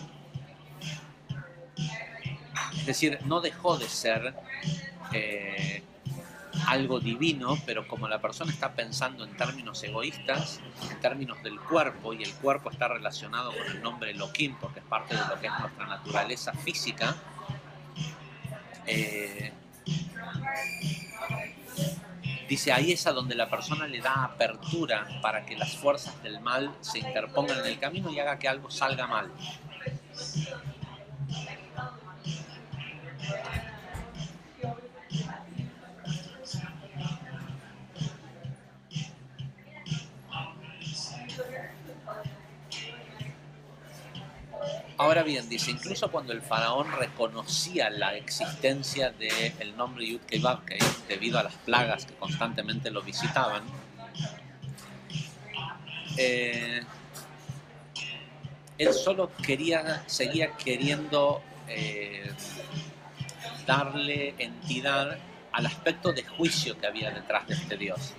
Es decir, no dejó de ser algo divino, pero como la persona está pensando en términos egoístas, en términos del cuerpo, y el cuerpo está relacionado con el nombre Elohim, porque es parte de lo que es nuestra naturaleza física, dice, ahí es a donde la persona le da apertura para que las fuerzas del mal se interpongan en el camino y haga que algo salga mal. Ahora bien, dice, incluso cuando el faraón reconocía la existencia del nombre Yud-Kei-Vav-Kei debido a las plagas que constantemente lo visitaban, él solo seguía queriendo darle entidad al aspecto de juicio que había detrás de este Dios.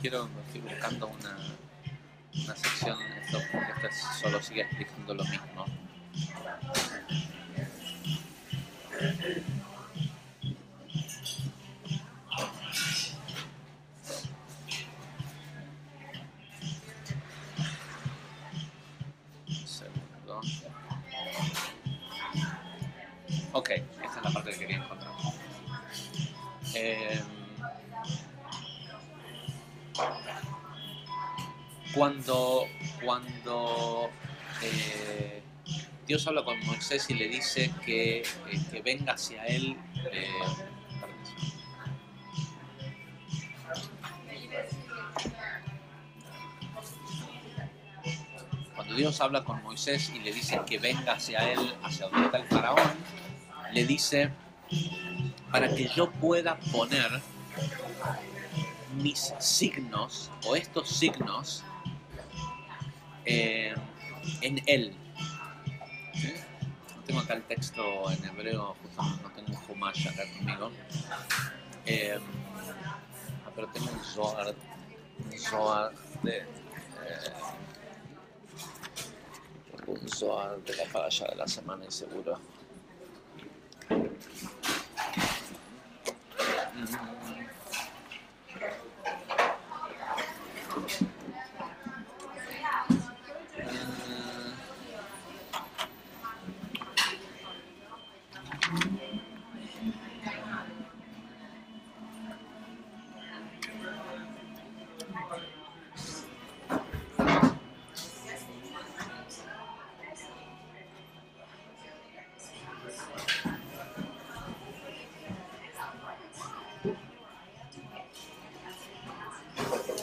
Estoy buscando una sección de esto, porque esto solo sigue explicando lo mismo. Un segundo. Ok, esta es la parte que quería encontrar. Cuando Dios habla con Moisés y le dice que venga hacia él, cuando Dios habla con Moisés y le dice que venga hacia él, hacia donde está el faraón, le dice, para que yo pueda poner mis signos, o estos signos, en él. ¿Sí? No tengo acá el texto en hebreo, justo no tengo un Humash acá conmigo. Pero tengo un Zohar de la parasha de la semana, seguro.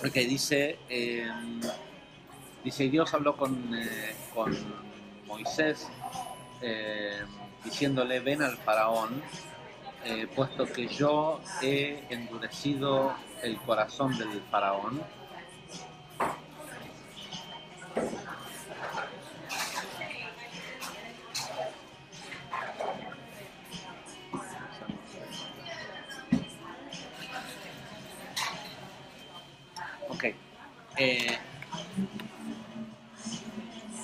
Ok, dice, Dios habló con Moisés diciéndole, ven al faraón, puesto que yo he endurecido el corazón del faraón. Ok.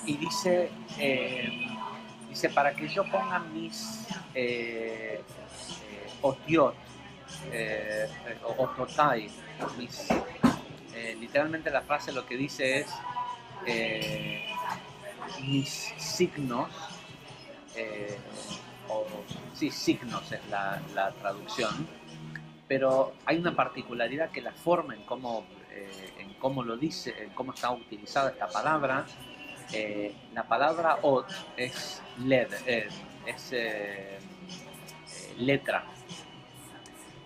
Y dice, para que yo ponga mis otiot, ototai, literalmente la frase lo que dice es mis signos, signos es la traducción, pero hay una particularidad que la forma en cómo lo dice, en cómo está utilizada esta palabra. La palabra ot es letra,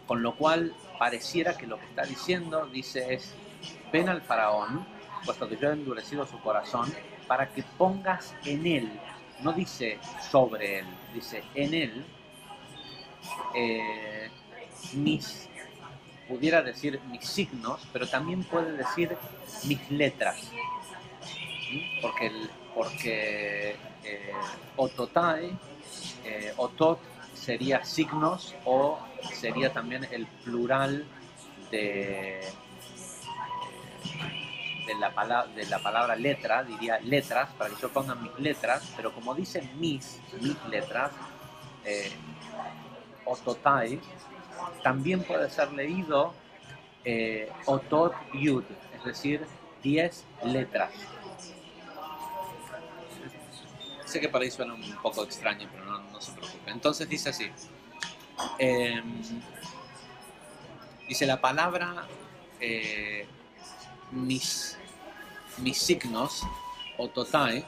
con lo cual pareciera que lo que está diciendo, dice, es ven al faraón, puesto que yo he endurecido su corazón, para que pongas en él, no dice sobre él, dice en él, pudiera decir mis signos, pero también puede decir mis letras, porque ototai, otot sería signos, o sería también el plural de la palabra letra, diría letras, para que yo ponga mis letras, pero como dice mis letras, ototai, también puede ser leído otot yud, es decir, 10 letras. Sé que para ahí suena un poco extraño, pero no se preocupe. Entonces dice así. Dice la palabra mis signos, ototai,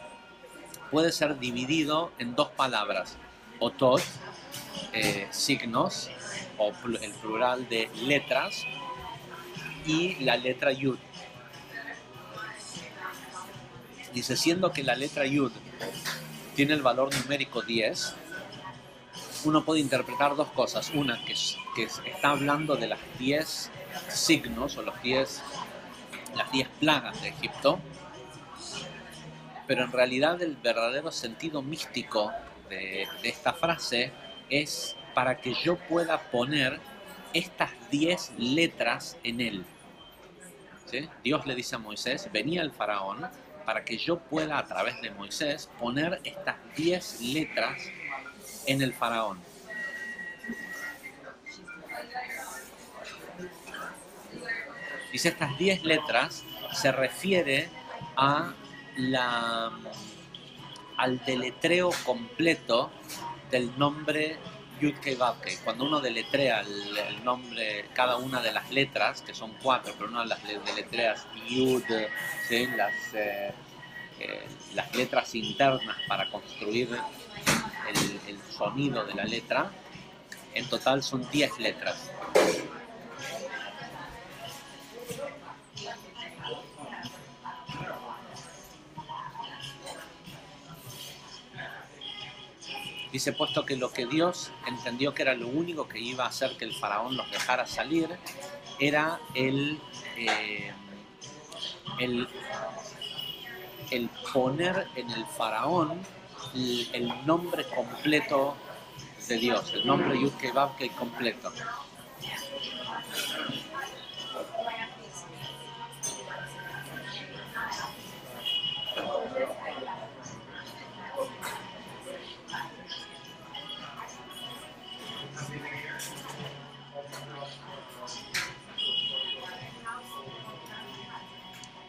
puede ser dividido en dos palabras. Otot, signos, o el plural de letras, y la letra yud. Dice, siendo que la letra Yud tiene el valor numérico 10, uno puede interpretar dos cosas. Una, que está hablando de las 10 signos o las 10 plagas de Egipto, pero en realidad el verdadero sentido místico de esta frase es para que yo pueda poner estas 10 letras en él. ¿Sí? Dios le dice a Moisés, venía el faraón para que yo pueda a través de Moisés poner estas 10 letras en el faraón. Dice, estas 10 letras se refiere al deletreo completo del nombre Yud-Kei-Vav-Kei. Cuando uno deletrea el nombre, cada una de las letras, que son 4, pero uno las deletreas Yud, ¿sí? Las letras internas para construir el sonido de la letra, en total son 10 letras. Dice, puesto que lo que Dios entendió que era lo único que iba a hacer que el faraón los dejara salir, era el poner en el faraón el nombre completo de Dios, el nombre Yud-Kei-Vav-Kei completo.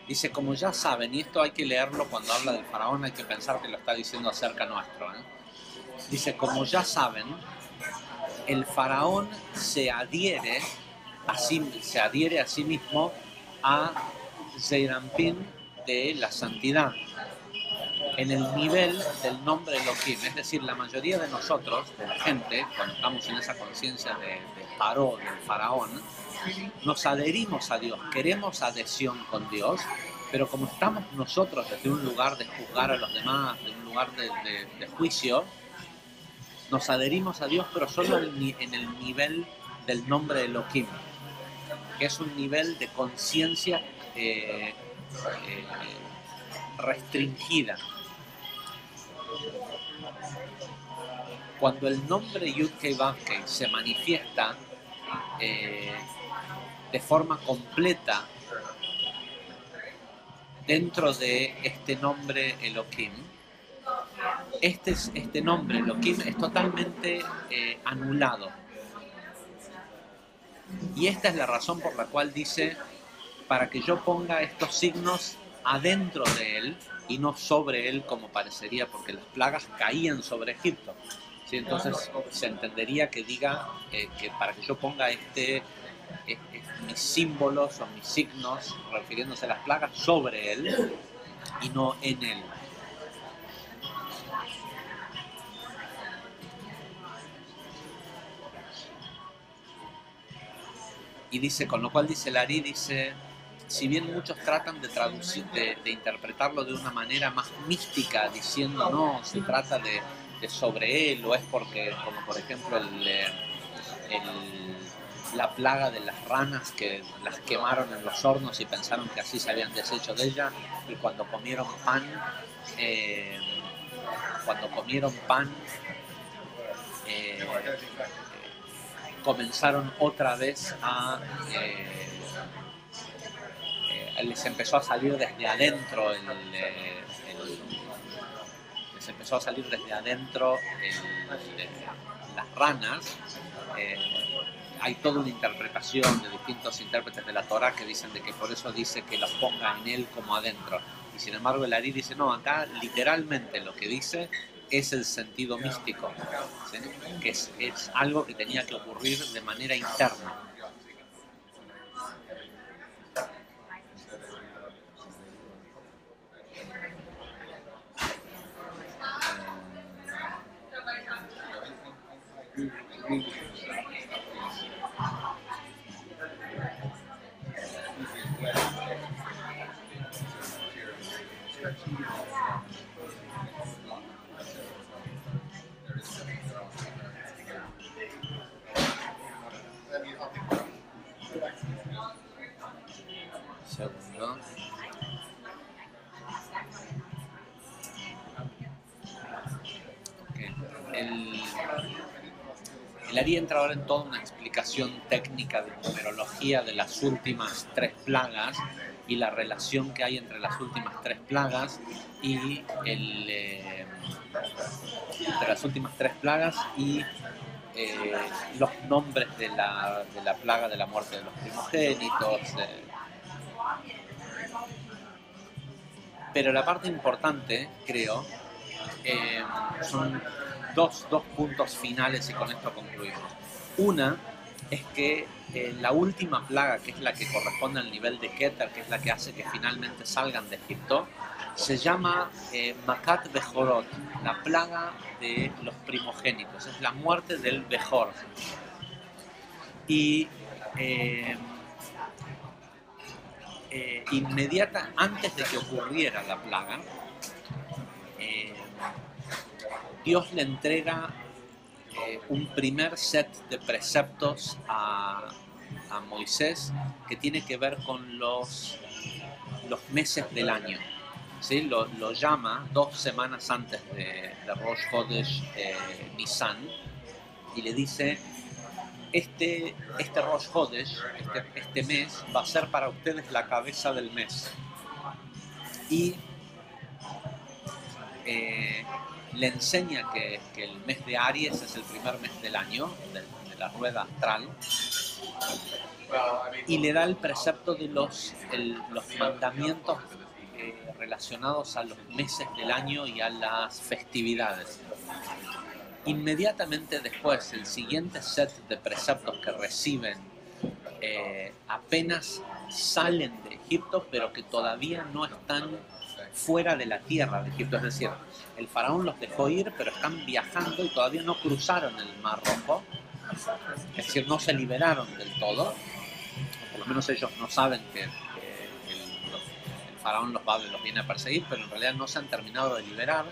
Dice, como ya saben, y esto hay que leerlo cuando habla del faraón, hay que pensar que lo está diciendo acerca nuestro, ¿eh? Dice, como ya saben, el faraón se adhiere a sí mismo a Zeir Anpin de la santidad, en el nivel del nombre Elohim. Es decir, la mayoría de nosotros, de la gente, cuando estamos en esa conciencia de Paró, del faraón, nos adherimos a Dios, queremos adhesión con Dios, pero como estamos nosotros desde un lugar de juzgar a los demás, de un lugar de juicio, nos adherimos a Dios, pero solo en el nivel del nombre de Elohim, que es un nivel de conciencia restringida. Cuando el nombre Yud-Kei-Vav-Kei se manifiesta de forma completa dentro de este nombre Elohim, este nombre Elohim es totalmente anulado. Y esta es la razón por la cual dice, para que yo ponga estos signos adentro de él y no sobre él como parecería, porque las plagas caían sobre Egipto. ¿Sí? Entonces se entendería que diga que para que yo ponga mis símbolos o mis signos, refiriéndose a las plagas, sobre él y no en él. Y dice, con lo cual dice Lari, dice, si bien muchos tratan de traducir, de interpretarlo de una manera más mística, diciendo no, se trata de sobre él, o es porque, como por ejemplo la plaga de las ranas que las quemaron en los hornos y pensaron que así se habían deshecho de ella, y cuando comieron pan comenzaron otra vez les empezó a salir desde adentro les empezó a salir desde adentro las ranas. Hay toda una interpretación de distintos intérpretes de la Torá que dicen de que por eso dice que los ponga en él como adentro, y sin embargo el Ari dice no, acá literalmente lo que dice es el sentido místico, ¿sí? Que es algo que tenía que ocurrir de manera interna. Segundo. Okay. El Ari entra ahora en toda una explicación técnica de numerología de las últimas 3 plagas y la relación que hay entre las últimas 3 plagas y los nombres de la plaga de la muerte de los primogénitos. Pero la parte importante, creo, son dos puntos finales y con esto concluimos. Una es que la última plaga, que es la que corresponde al nivel de Keter, que es la que hace que finalmente salgan de Egipto, se llama Makat Bejorot, la plaga de los primogénitos, es la muerte del Bejor. Y antes de que ocurriera la plaga, Dios le entrega un primer set de preceptos a Moisés que tiene que ver con los meses del año. ¿Sí? Lo llama 2 semanas antes de Rosh Chodesh Nisan y le dice: este Rosh Chodesh, este mes, va a ser para ustedes la cabeza del mes. Y le enseña que el mes de Aries es el primer mes del año, de la rueda astral, y le da el precepto de los mandamientos relacionados a los meses del año y a las festividades. Inmediatamente después, el siguiente set de preceptos que reciben apenas salen de Egipto, pero que todavía no están fuera de la tierra de Egipto. Es decir, el faraón los dejó ir, pero están viajando y todavía no cruzaron el Mar Rojo. Es decir, no se liberaron del todo. O por lo menos ellos no saben que el faraón los viene a perseguir, pero en realidad no se han terminado de liberar.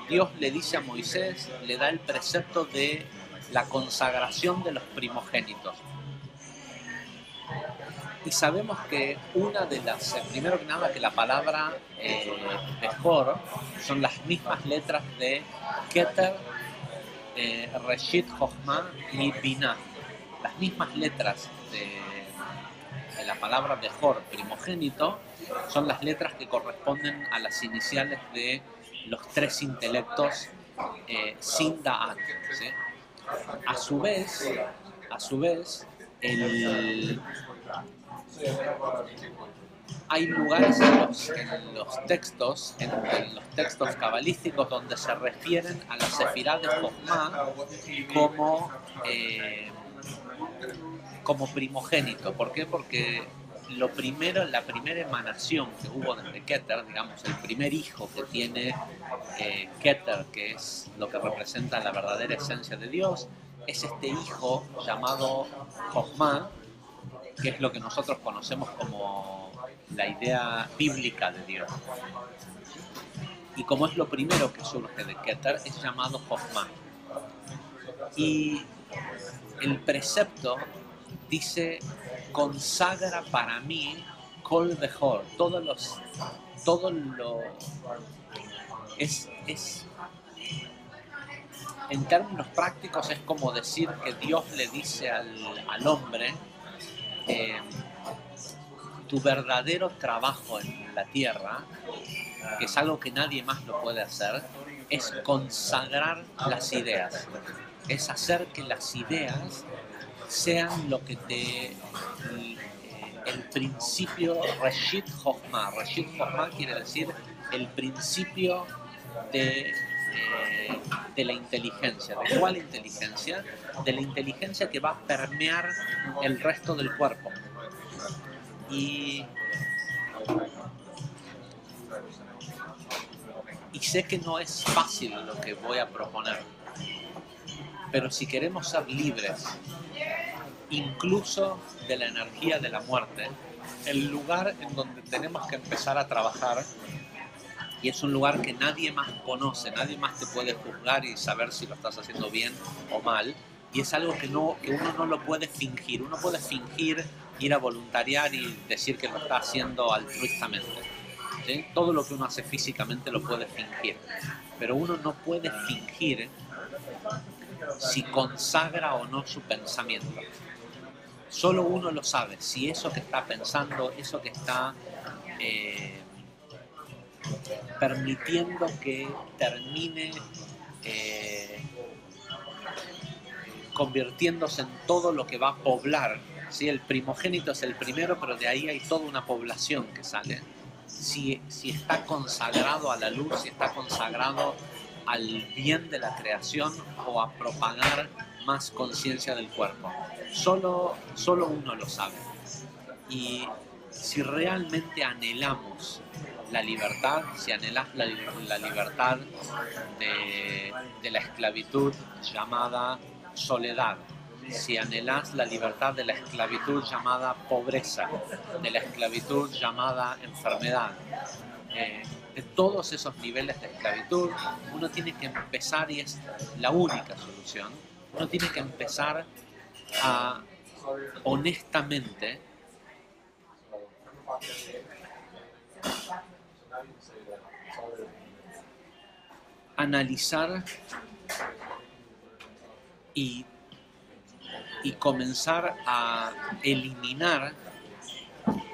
Dios le dice a Moisés, le da el precepto de la consagración de los primogénitos. Y sabemos que primero que nada, que la palabra Bejor son las mismas letras de Keter, Reshit, Jochma y Binah. Las mismas letras de la palabra Bejor, primogénito, son las letras que corresponden a las iniciales de los 3 intelectos sin Da'at, ¿sí? A su vez, hay lugares en los textos cabalísticos donde se refieren a la Sefirá de Jochma como primogénito. ¿Por qué? Porque la primera emanación que hubo desde Keter, digamos, el primer hijo que tiene Keter, que es lo que representa la verdadera esencia de Dios, es este hijo llamado Jochma, que es lo que nosotros conocemos como la idea bíblica de Dios. Y como es lo primero que surge de Keter, es llamado Jochma. Y el precepto dice: consagra para mí Kol Bejor, en términos prácticos es como decir que Dios le dice al hombre: tu verdadero trabajo en la tierra, que es algo que nadie más lo puede hacer, es consagrar las ideas, es hacer que las ideas sean lo que el principio Reshit Jochma. Reshit Jochma quiere decir el principio de la inteligencia. ¿De cuál inteligencia? De la inteligencia que va a permear el resto del cuerpo. Y sé que no es fácil lo que voy a proponer, pero si queremos ser libres, incluso de la energía de la muerte, el lugar en donde tenemos que empezar a trabajar, y es un lugar que nadie más conoce, nadie más te puede juzgar y saber si lo estás haciendo bien o mal, y es algo que uno no lo puede fingir. Uno puede fingir, ir a voluntariar y decir que lo está haciendo altruistamente, ¿sí? Todo lo que uno hace físicamente lo puede fingir, pero uno no puede fingir si consagra o no su pensamiento. Solo uno lo sabe, si eso que está pensando, eso que está permitiendo que termine convirtiéndose en todo lo que va a poblar, ¿sí? El primogénito es el primero, pero de ahí hay toda una población que sale. Si está consagrado a la luz, si está consagrado al bien de la creación o a propagar más conciencia del cuerpo. Solo uno lo sabe. Y si realmente anhelamos la libertad, si anhelas la libertad de la esclavitud llamada soledad, si anhelas la libertad de la esclavitud llamada pobreza, de la esclavitud llamada enfermedad, de todos esos niveles de esclavitud, uno tiene que empezar, y es la única solución, uno tiene que empezar a honestamente analizar y comenzar a eliminar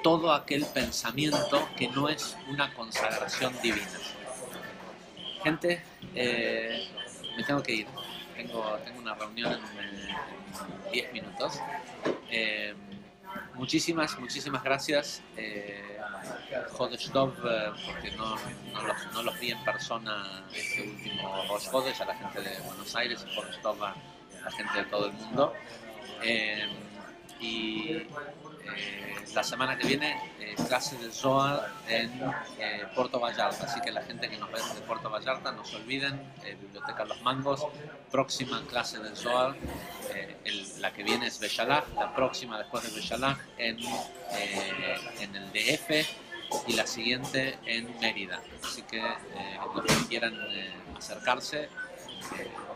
todo aquel pensamiento que no es una consagración divina. Gente, me tengo que ir. Tengo una reunión en 10 minutos. Muchísimas gracias. Jodesh Tov, porque no los vi en persona este último Rosh Hodesh, a la gente de Buenos Aires, y Jodesh Tov a la gente de todo el mundo. La semana que viene clase de Zohar en Puerto Vallarta, así que la gente que nos ve desde Puerto Vallarta, no se olviden, Biblioteca Los Mangos, próxima clase de Zohar, la que viene es Beshalach, la próxima después de Beshalach en el DF, y la siguiente en Mérida, así que los que quieran acercarse,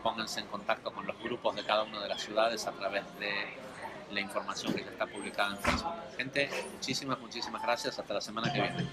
pónganse en contacto con los grupos de cada una de las ciudades a través de la información que ya está publicada en Facebook. Gente, muchísimas gracias. Hasta la semana que viene.